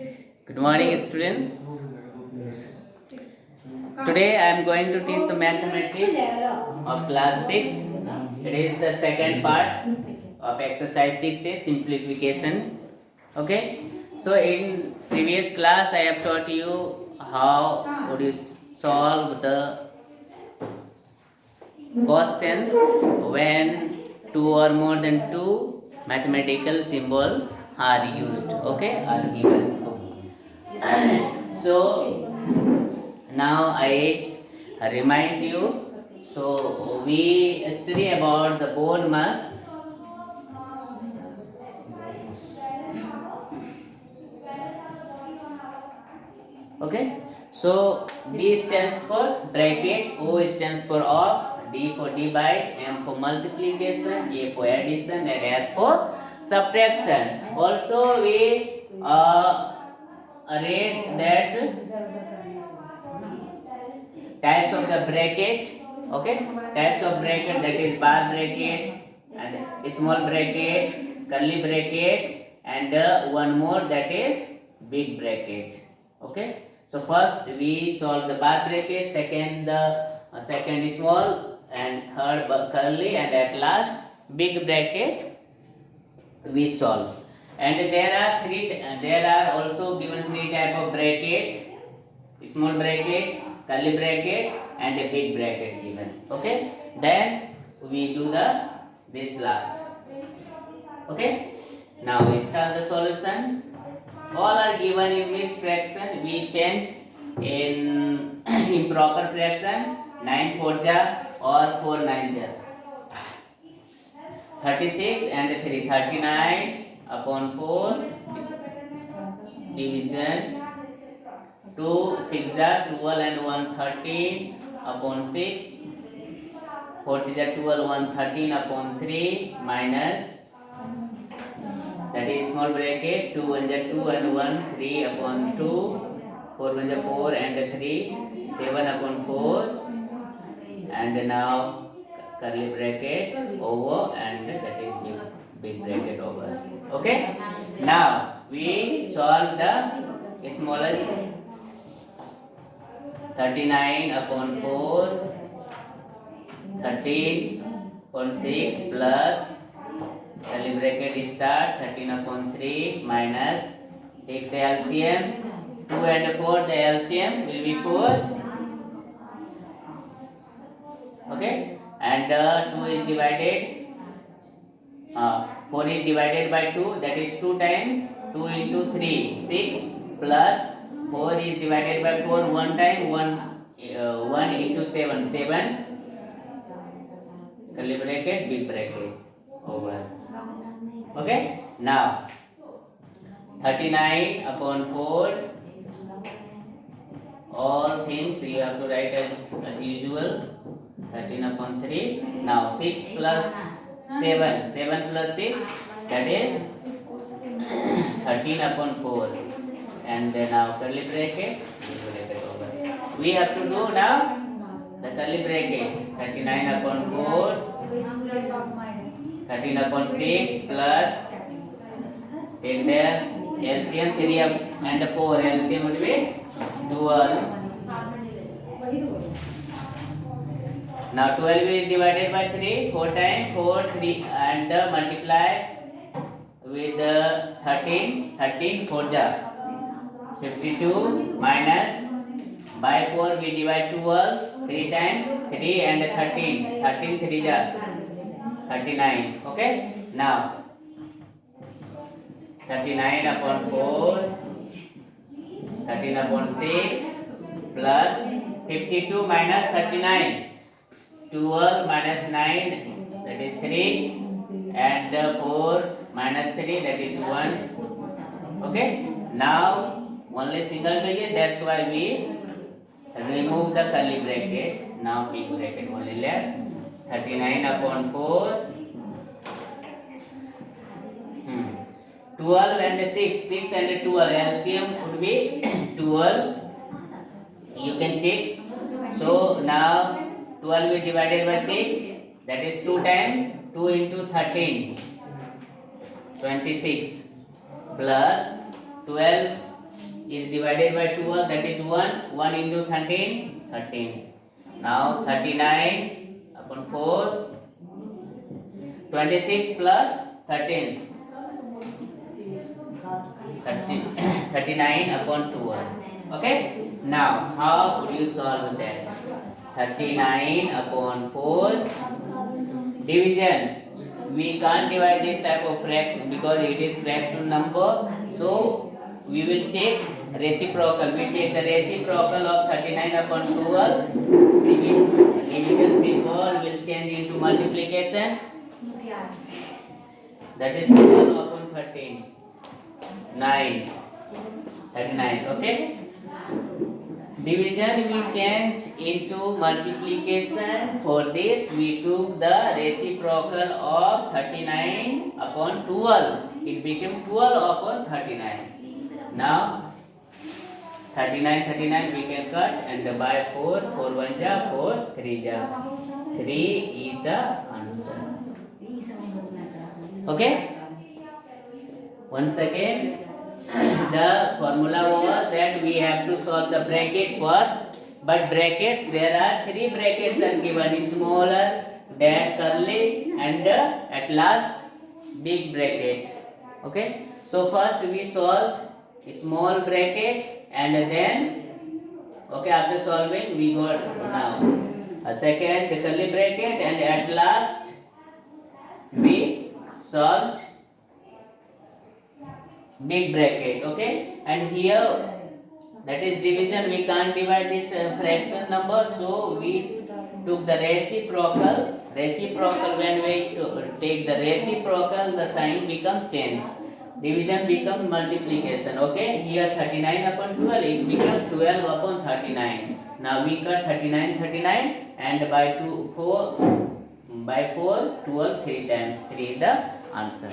Good morning, students. Today I am going to teach the mathematics of class 6. It is the second part of exercise 6A, simplification. Okay. So in previous class I have taught you how would you solve the questions when two or more than two mathematical symbols are used. Okay, are given. So now I remind you. So we study about the bone mass. Okay. So B stands for bracket, O stands for off, D for divide, M for multiplication, A for addition, and S for subtraction. Also we read that types of the bracket. Okay, types of bracket, that is bar bracket and small bracket, curly bracket, and one more, that is big bracket. Okay, so first we solve the bar bracket, second the second small, and third curly, and at last big bracket we solve. And there are also given three type of bracket: small bracket, curly bracket, and a big bracket given. Okay, then we do the this last. Okay, now we start the solution. All are given in mixed fraction. We change in improper fraction. 9 4 ja or 4 9 ja. 36 and 3. 39 upon 4 division. 2 6 ja 12 and 1 13 upon 6. 40 ja 12 1 13 upon 3 minus, that is small bracket, 2 1 ja 2 and 1 3 upon 2, 4 1 ja 4 and 3 7 upon 4, and now curly bracket over, and that is big bracket over. Okay, now we solve the smallest. 39 upon 4, 13 upon 6 plus curly bracket start 13 upon 3 minus, take the LCM, 2 and 4, the LCM will be 4. Okay, and 2 is divided, 4 is divided by 2, that is 2 times 2 into 3 6 plus 4 is divided by 4 one time, 1 into 7 7, curly bracket big bracket over. Okay, now 39 upon 4, all things you have to write as usual. 13 upon 3. Now 6 plus 7, 7 plus 6, that is 13 upon 4, and then now curly bracket over. We have to do now the curly bracket. 39 upon 4, 13 upon 6 plus, take there LCM, 3 and 4, LCM would be 12. Now 12 is divided by 3, 4 times 4, 3, and multiply with 13, 13 4 ja 52 minus, by 4 we divide 12, 3 times 3 and 13, 13 3 ja 39. Okay, now 39 upon 4, 13 upon 6 plus 52 minus 39, 12 minus 9, that is 3, and 4 minus 3, that is 1. Okay, now only single digit, that's why we remove the curly bracket. Now big bracket only left. 39 upon 4, 12 and 6, 6 and 12, LCM would be 12. You can check. So now 12 is divided by 6, that is 2 times 2 into 13, 26 plus 12 is divided by 12, that is 1. 1 into 13, 13. Now 39 upon 4, 26 plus 13, 39 upon 12. Okay, now how would you solve that? 39 upon 4 division. We can't divide this type of fraction because it is fraction number, so we will take reciprocal. We take the reciprocal of 39 upon 12. Division symbol will change into multiplication, that is 12 upon 13, 9, 39. Okay, division we change into multiplication. For this we took the reciprocal of 39 upon 12. It became 12 upon 39. Now 39 we can cut and by 4, 4 1 ja, 4 3 ja. 3 is the answer. Okay, once again the formula was that we have to solve the bracket first, but brackets, there are 3 brackets are given: smaller, then curly, and at last big bracket. Okay, so first we solve small bracket and then, okay, after solving we got now a second the curly bracket, and at last we solved big bracket. Okay, and here that is division, we can't divide this fraction number, so we took the reciprocal. When we take the reciprocal, the sign become change, division become multiplication. Okay, here 39 upon 12, it becomes 12 upon 39. Now we cut 39 and by 4 12 3 times, 3 is the answer.